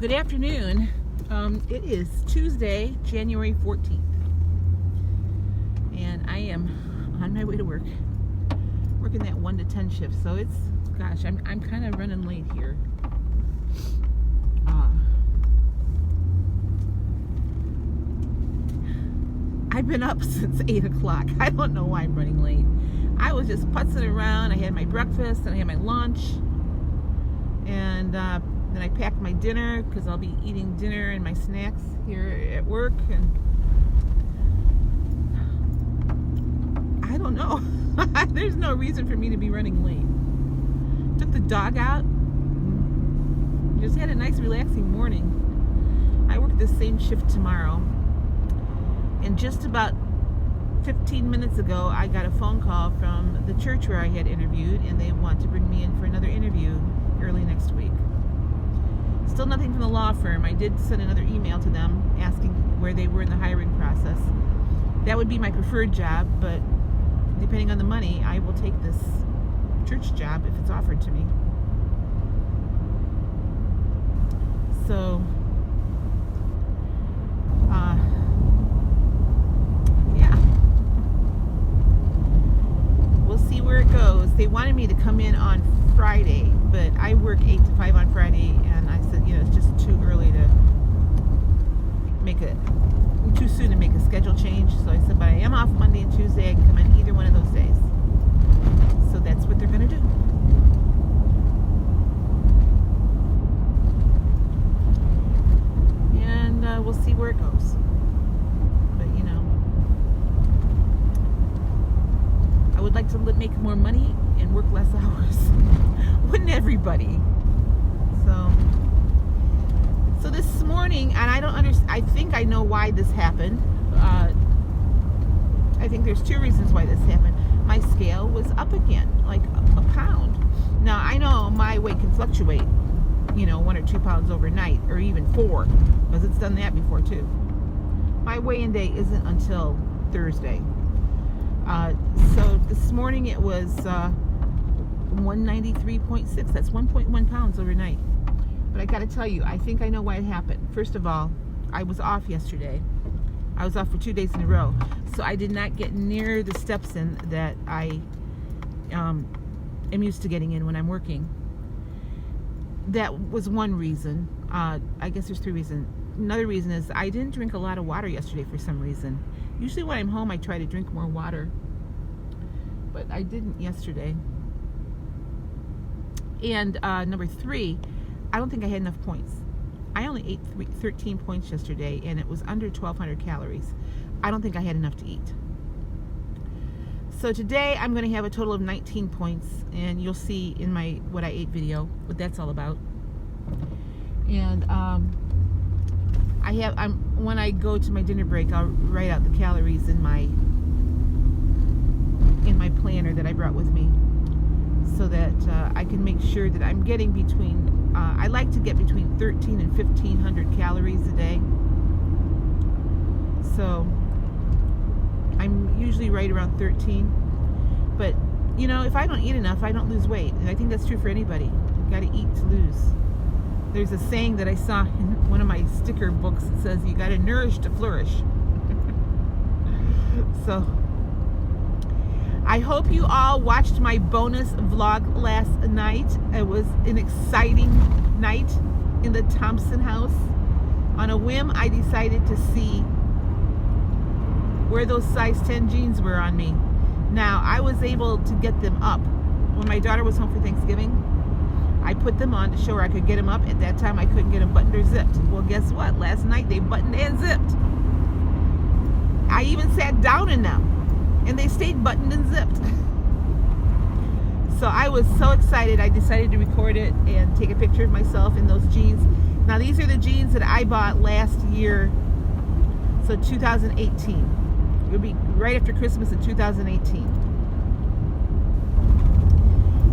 Good afternoon. It is Tuesday, January 14th, and I am on my way to work, working that 1 to 10 shift. So it's, gosh, I'm kind of running late here. I've been up since 8 o'clock. I don't know why I'm running late. I was just putzing around. I had my breakfast and I had my lunch, and then I packed my dinner because I'll be eating dinner and my snacks here at work. And I don't know. There's no reason for me to be running late. Took the dog out. Just had a nice relaxing morning. I work the same shift tomorrow. And just about 15 minutes ago, I got a phone call from the church where I had interviewed, and they want to bring me in for another interview early next week. Still nothing from the law firm. I did send another email to them asking where they were in the hiring process. That would be my preferred job, but depending on the money, I will take this church job if it's offered to me. So, we'll see where it goes. They wanted me to come in on Friday, but I work 8 to 5 on Friday, and I said, it's just too early to too soon to make a schedule change. So I said, but I am off Monday and Tuesday. I can come in either one of those days. So that's what they're going to do. And we'll see where it goes. But, I would like to make more money and work less hours. Wouldn't everybody? So this morning, and I don't understand. I think I know why this happened. I think there's two reasons why this happened. My scale was up again, like a pound. Now I know my weight can fluctuate, 1 or 2 pounds overnight, or even 4, because it's done that before too. My weigh-in day isn't until Thursday. So this morning it was 193.6. That's 1.1 pounds overnight. But I got to tell you, I think I know why it happened. First of all, I was off yesterday. I was off for 2 days in a row. So I did not get near the steps in that I am used to getting in when I'm working. That was one reason. I guess there's 3 reasons. Another reason is I didn't drink a lot of water yesterday for some reason. Usually when I'm home, I try to drink more water. But I didn't yesterday. And number 3, I don't think I had enough points. I only ate 13 points yesterday, and it was under 1,200 calories. I don't think I had enough to eat. So today I'm going to have a total of 19 points, and you'll see in my what I ate video what that's all about. And when I go to my dinner break, I'll write out the calories in my planner that I brought with me, so that I can make sure that I'm getting between. I like to get between 1,300 and 1,500 calories a day. So I'm usually right around 13. But if I don't eat enough, I don't lose weight, and I think that's true for anybody. You got to eat to lose. There's a saying that I saw in one of my sticker books that says you got to nourish to flourish. So I hope you all watched my bonus vlog last night. It was an exciting night in the Thompson house. On a whim, I decided to see where those size 10 jeans were on me. Now, I was able to get them up. When my daughter was home for Thanksgiving, I put them on to show her I could get them up. At that time, I couldn't get them buttoned or zipped. Well, guess what? Last night, they buttoned and zipped. I even sat down in them, and they stayed buttoned and zipped. So I was so excited, I decided to record it and take a picture of myself in those jeans. Now, these are the jeans that I bought last year, so 2018. It would be right after Christmas in 2018.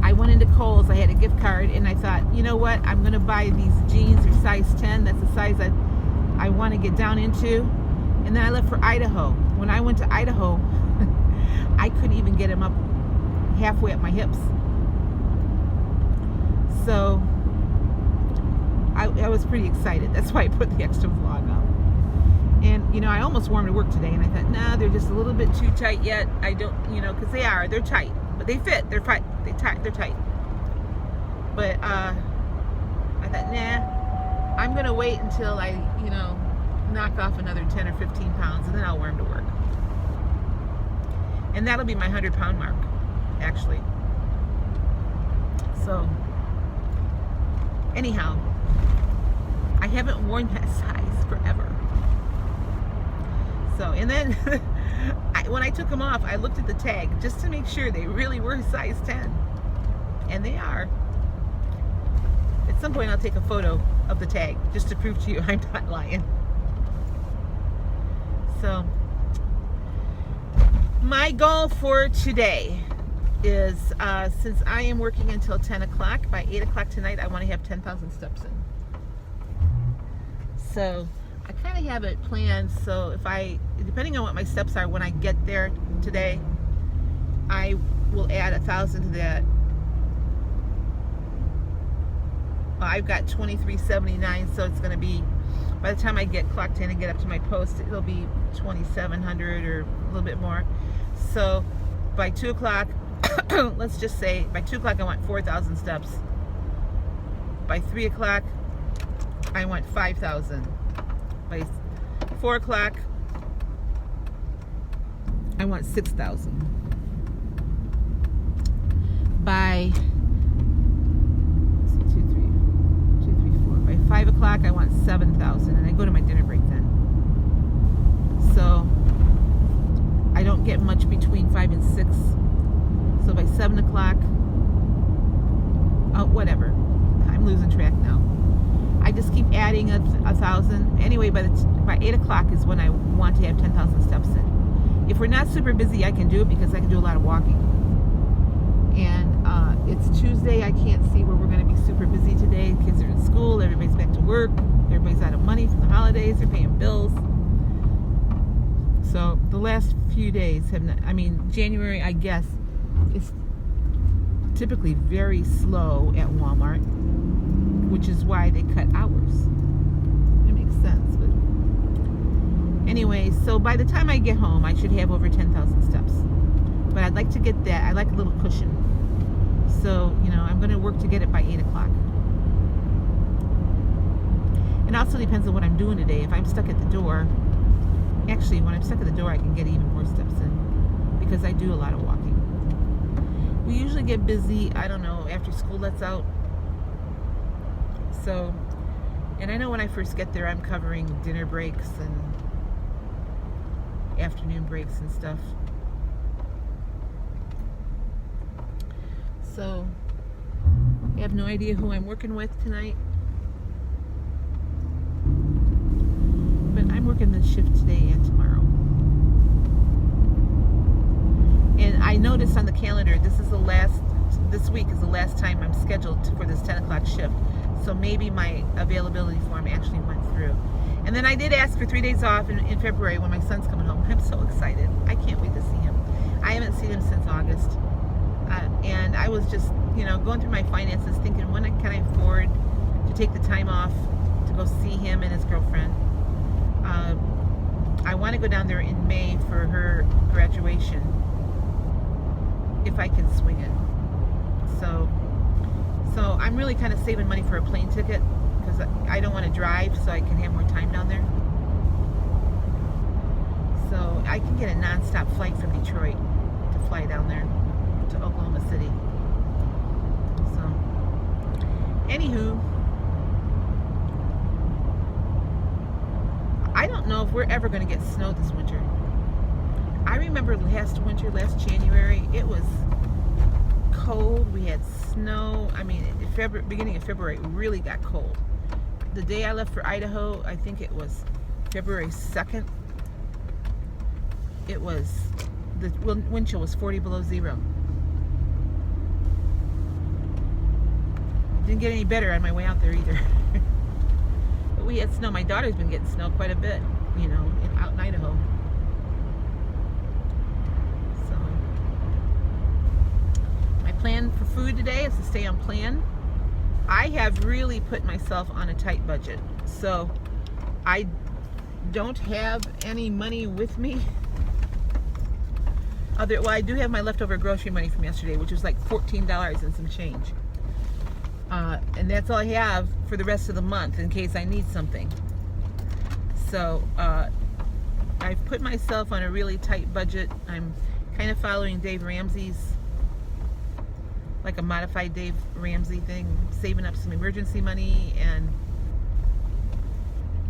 I went into Kohl's, I had a gift card, and I thought, you know what, I'm going to buy these jeans. They're size 10. That's the size I want to get down into. And then I left for Idaho. When I went to Idaho, I couldn't even get them up halfway up my hips. So I was pretty excited. That's why I put the extra vlog up. And, I almost wore them to work today, and I thought, nah, they're just a little bit too tight yet. I don't, because they're tight. But they fit. They're tight. They're tight. But I thought, nah, I'm going to wait until I, knock off another 10 or 15 pounds, and then I'll wear them to work. And that'll be my 100-pound mark, actually. So, anyhow, I haven't worn that size forever. So, and then when I took them off, I looked at the tag just to make sure they really were size 10. And they are. At some point, I'll take a photo of the tag just to prove to you I'm not lying. So, my goal for today is, since I am working until 10 o'clock, by 8 o'clock tonight, I want to have 10,000 steps in. So, I kind of have it planned, so depending on what my steps are when I get there today, I will add 1,000 to that. I've got 2379, so it's going to be, by the time I get clocked in and get up to my post, it'll be 2,700 or a little bit more. So by 2 o'clock, let's just say by 2 o'clock I want 4,000 steps. By 3 o'clock, I want 5,000. By 4 o'clock, I want 6,000. By 5 o'clock, I want 7,000, and I go to my dinner break then. So I don't get much between 5 and 6. So by 7 o'clock, whatever. I'm losing track now. I just keep adding 1,000. Anyway, by 8 o'clock is when I want to have 10,000 steps in. If we're not super busy, I can do it because I can do a lot of walking. And it's Tuesday. I can't see where we're going to be super busy today. Kids are in school. Everybody's back to work. Everybody's out of money from the holidays. They're paying bills. So the last few days have not, January, I guess, is typically very slow at Walmart, which is why they cut hours. It makes sense. But anyway, so by the time I get home, I should have over 10,000 steps. But I'd like to get that. I like a little cushion. So, I'm going to work to get it by 8 o'clock. It also depends on what I'm doing today. If I'm stuck at the door, actually, when I'm stuck at the door, I can get even more steps in because I do a lot of walking. We usually get busy, I don't know, after school lets out. So, and I know when I first get there, I'm covering dinner breaks and afternoon breaks and stuff. So, I have no idea who I'm working with tonight. But I'm working the shift today and tomorrow. And I noticed on the calendar, this week is the last time I'm scheduled for this 10 o'clock shift. So maybe my availability form actually went through. And then I did ask for 3 days off in February when my son's coming home. I'm so excited. I can't wait to see him. I haven't seen him since August. And I was just, going through my finances thinking, when can I afford to take the time off to go see him and his girlfriend? I want to go down there in May for her graduation, if I can swing it. So I'm really kind of saving money for a plane ticket because I don't want to drive, so I can have more time down there. So I can get a non-stop flight from Detroit to fly down there to Oklahoma City. So, anywho, I don't know if we're ever going to get snow this winter. I remember last January, it was cold. We had snow. Beginning of February, it really got cold. The day I left for Idaho, I think it was February 2nd. The wind chill was 40 below zero. Didn't get any better on my way out there either. But we had snow. My daughter's been getting snow quite a bit, out in Idaho. So, my plan for food today is to stay on plan. I have really put myself on a tight budget. So I don't have any money with me. Well, I do have my leftover grocery money from yesterday, which was like $14 and some change. And that's all I have for the rest of the month in case I need something. So I've put myself on a really tight budget. I'm kind of following Dave Ramsey's, like a modified Dave Ramsey thing, saving up some emergency money, and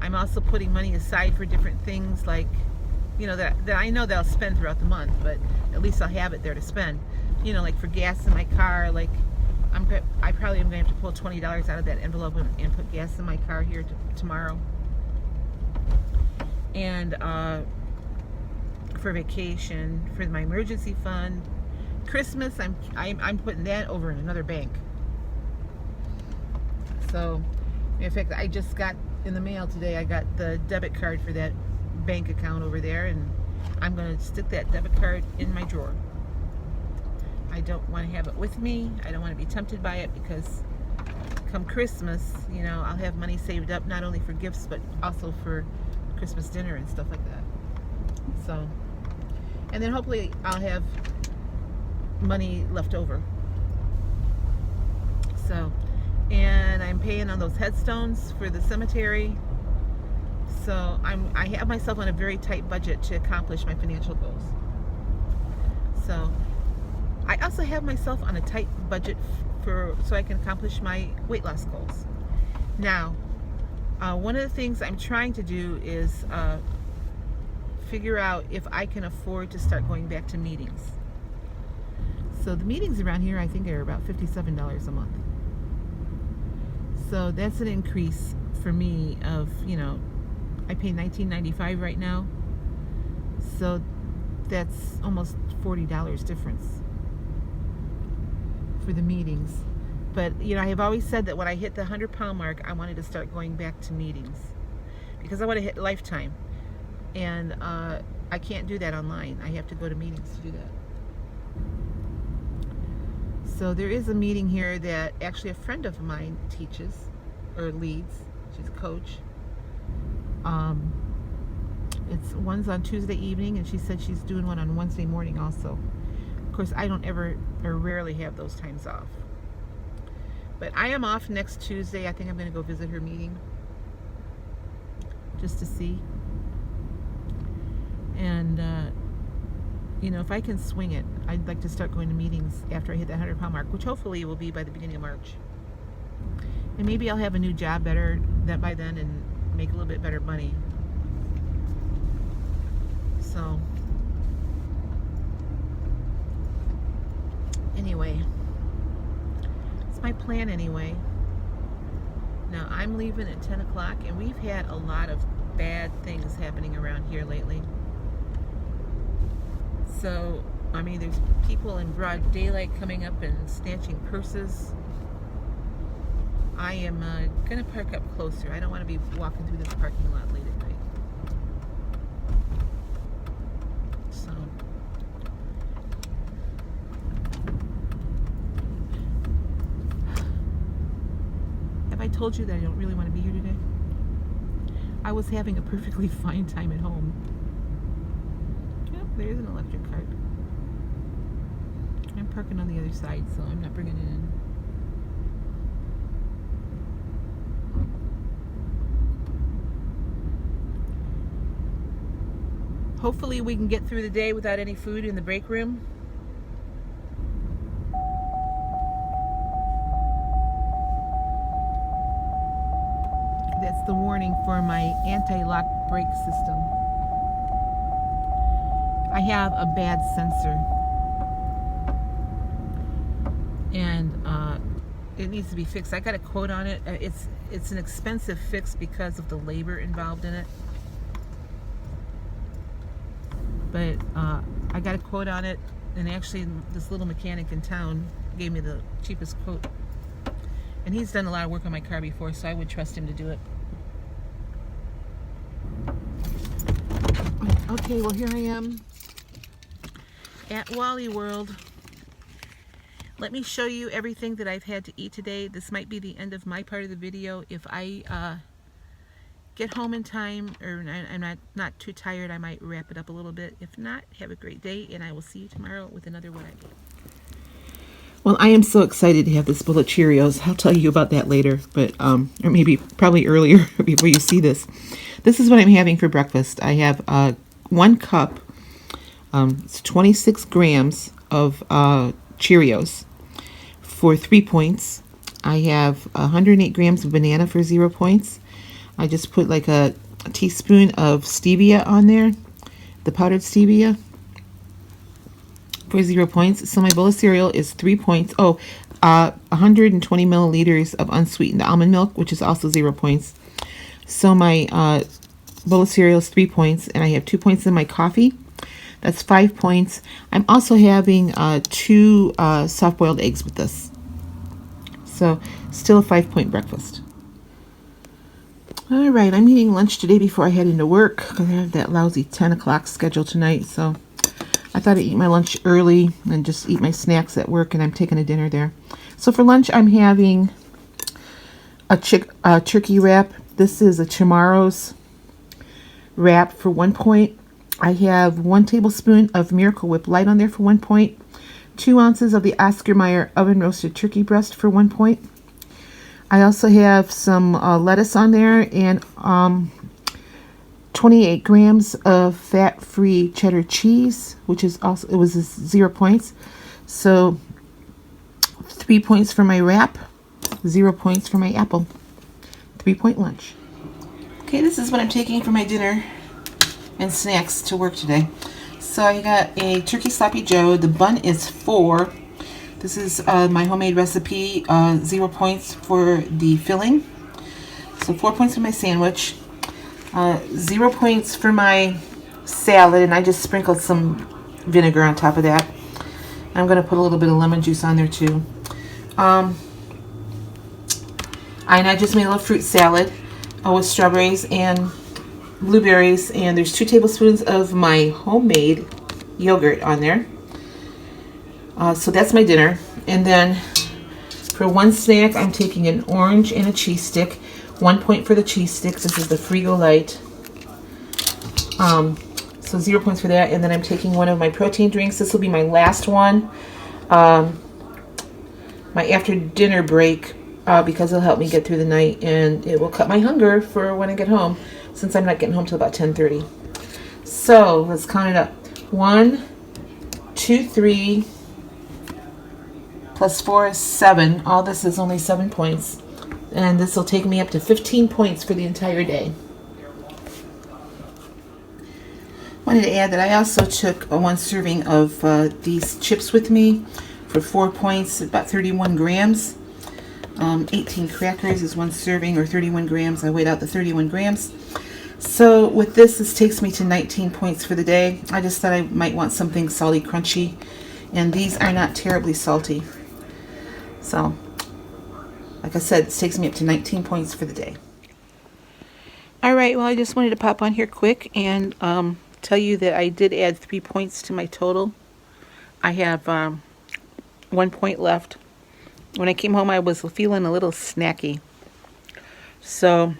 I'm also putting money aside for different things, like, you know, that I know that I'll spend throughout the month, but at least I'll have it there to spend. You know, like for gas in my car, like I probably am going to have to pull $20 out of that envelope and put gas in my car here tomorrow. And for vacation, for my emergency fund, Christmas, I'm putting that over in another bank. So, in fact, I just got in the mail today, I got the debit card for that bank account over there, and I'm going to stick that debit card in my drawer. I don't want to have it with me. I don't want to be tempted by it, because come Christmas, you know, I'll have money saved up not only for gifts but also for Christmas dinner and stuff like that. So, and then hopefully I'll have money left over. So, and I'm paying on those headstones for the cemetery. So I have myself on a very tight budget to accomplish my financial goals. So I also have myself on a tight budget so I can accomplish my weight loss goals. Now, one of the things I'm trying to do is figure out if I can afford to start going back to meetings. So the meetings around here, I think, are about $57 a month. So that's an increase for me of, you know, I pay $19.95 right now. So that's almost $40 difference for the meetings. But, you know, I have always said that when I hit the 100-pound mark, I wanted to start going back to meetings, because I want to hit lifetime. And I can't do that online. I have to go to meetings to do that. So there is a meeting here that actually a friend of mine teaches or leads. She's a coach. One's on Tuesday evening, and she said she's doing one on Wednesday morning also. Of course, I don't ever or rarely have those times off. But I am off next Tuesday. I think I'm going to go visit her meeting just to see. And you know, if I can swing it, I'd like to start going to meetings after I hit the 100-pound mark, which hopefully will be by the beginning of March. And maybe I'll have a new job by then and make a little bit better money. So anyway, it's my plan anyway. Now I'm leaving at 10 o'clock, and we've had a lot of bad things happening around here lately. So, I mean, there's people in broad daylight coming up and snatching purses. I am going to park up closer. I don't want to be walking through this parking lot late at night. So, have I told you that I don't really want to be here today? I was having a perfectly fine time at home. Yep, there's an electric cart. I'm parking on the other side, so I'm not bringing it in. Hopefully we can get through the day without any food in the break room. That's the warning for my anti-lock brake system. I have a bad sensor, and it needs to be fixed. I got a quote on it. It's an expensive fix because of the labor involved in it. But I got a quote on it, and actually this little mechanic in town gave me the cheapest quote. And he's done a lot of work on my car before, so I would trust him to do it. Okay, well, here I am at Wally World. Let me show you everything that I've had to eat today. This might be the end of my part of the video. If I get home in time, or I'm not too tired, I might wrap it up a little bit. If not, have a great day, and I will see you tomorrow with another What I Ate. Well, I am so excited to have this bowl of Cheerios. I'll tell you about that later, but or maybe probably earlier before you see this. This is what I'm having for breakfast. I have 1 cup, it's 26 grams of Cheerios for 3 points. I have 108 grams of banana for 0 points. I just put like a teaspoon of stevia on there, the powdered stevia, for 0 points. So my bowl of cereal is 3 points. 120 milliliters of unsweetened almond milk, which is also 0 points. So my bowl of cereal is 3 points, and I have 2 points in my coffee. That's 5 points. I'm also having 2 soft-boiled eggs with this. So still a 5-point breakfast. All right, I'm eating lunch today before I head into work because I have that lousy 10 o'clock schedule tonight. So I thought I'd eat my lunch early and just eat my snacks at work, and I'm taking a dinner there. So for lunch, I'm having a turkey wrap. This is a Tomorrow's wrap for 1 point. I have 1 tablespoon of Miracle Whip Light on there for 1 point. 2 ounces of the Oscar Mayer oven roasted turkey breast for 1 point. I also have some lettuce on there, and 28 grams of fat-free cheddar cheese, which is also, it was 0 points. So 3 points for my wrap, 0 points for my apple. 3-point lunch. Okay, this is what I'm taking for my dinner and snacks to work today. So I got a turkey sloppy joe. The bun is 4. This is my homemade recipe. 0 points for the filling. So 4 points for my sandwich. 0 points for my salad, and I just sprinkled some vinegar on top of that. I'm going to put a little bit of lemon juice on there too. And I just made a little fruit salad with strawberries and blueberries, and there's 2 tablespoons of my homemade yogurt on there. So that's my dinner. And then for one snack, I'm taking an orange and a cheese stick. 1 point for the cheese sticks. This is the Frigo Light. So 0 points for that. And then I'm taking one of my protein drinks. This will be my last one. My after dinner break, because it'll help me get through the night, and it will cut my hunger for when I get home, since I'm not getting home till about 10:30. So let's count it up. 1, 2, 3, plus 4 is 7. All this is only 7 points. And this will take me up to 15 points for the entire day. Wanted to add that I also took 1 serving of these chips with me for 4 points, about 31 grams. 18 crackers is 1 serving, or 31 grams. I weighed out the 31 grams. So with this takes me to 19 points for the day. I just thought I might want something salty, crunchy, and these are not terribly salty. So, like I said, this takes me up to 19 points for the day. All right, well, I just wanted to pop on here quick and tell you that I did add 3 points to my total. I have 1 point left. When I came home, I was feeling a little snacky. So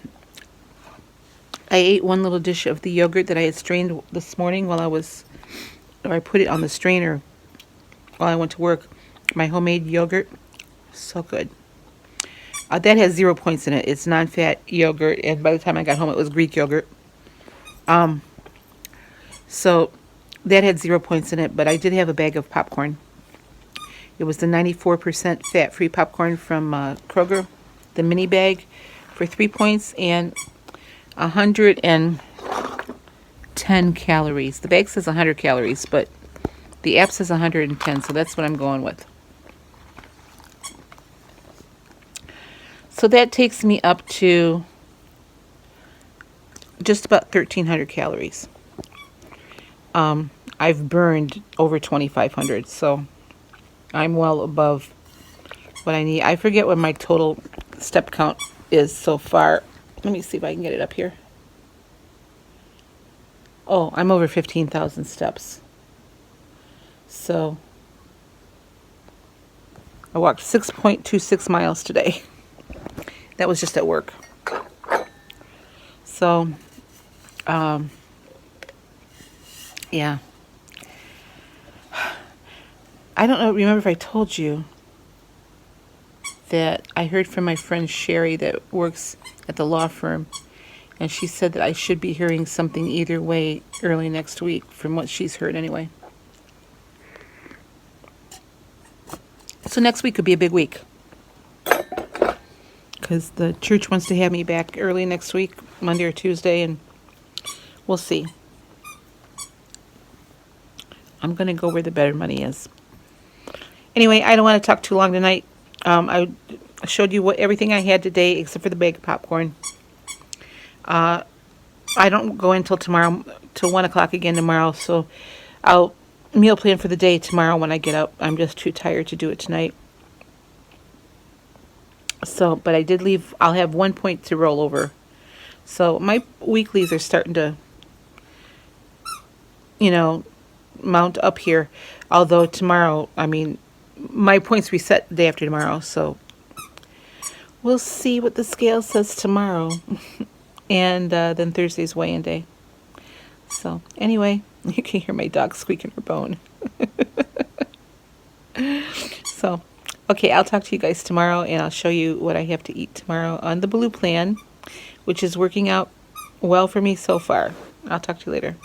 I ate 1 little dish of the yogurt that I had strained this morning while I put it on the strainer while I went to work. My homemade yogurt, so good. That has 0 points in it. It's non-fat yogurt, and by the time I got home, it was Greek yogurt. So that had 0 points in it, but I did have a bag of popcorn. It was the 94% fat-free popcorn from Kroger, the mini bag, for 3 points and 110 calories. The bag says 100 calories, but the app says 110, so that's what I'm going with. So that takes me up to just about 1,300 calories. I've burned over 2,500, so I'm well above what I need. I forget what my total step count is so far. Let me see if I can get it up here. Oh, I'm over 15,000 steps. So I walked 6.26 miles today. That was just at work. So, yeah. I don't know, remember if I told you that I heard from my friend Sherry that works at the law firm, and she said that I should be hearing something either way early next week, from what she's heard anyway. So next week could be a big week, because the church wants to have me back early next week, Monday or Tuesday, and we'll see. I'm going to go where the better money is. Anyway, I don't want to talk too long tonight. I showed you everything I had today except for the bag of popcorn. I don't go until tomorrow, till 1 o'clock again tomorrow, so I'll meal plan for the day tomorrow when I get up. I'm just too tired to do it tonight. So, but I did leave, I'll have 1 point to roll over. So my weeklies are starting to, mount up here. Although tomorrow, my points reset the day after tomorrow, so we'll see what the scale says tomorrow. And then Thursday's weigh-in day. So anyway, you can hear my dog squeaking her bone. So, okay, I'll talk to you guys tomorrow, and I'll show you what I have to eat tomorrow on the blue plan, which is working out well for me so far. I'll talk to you later.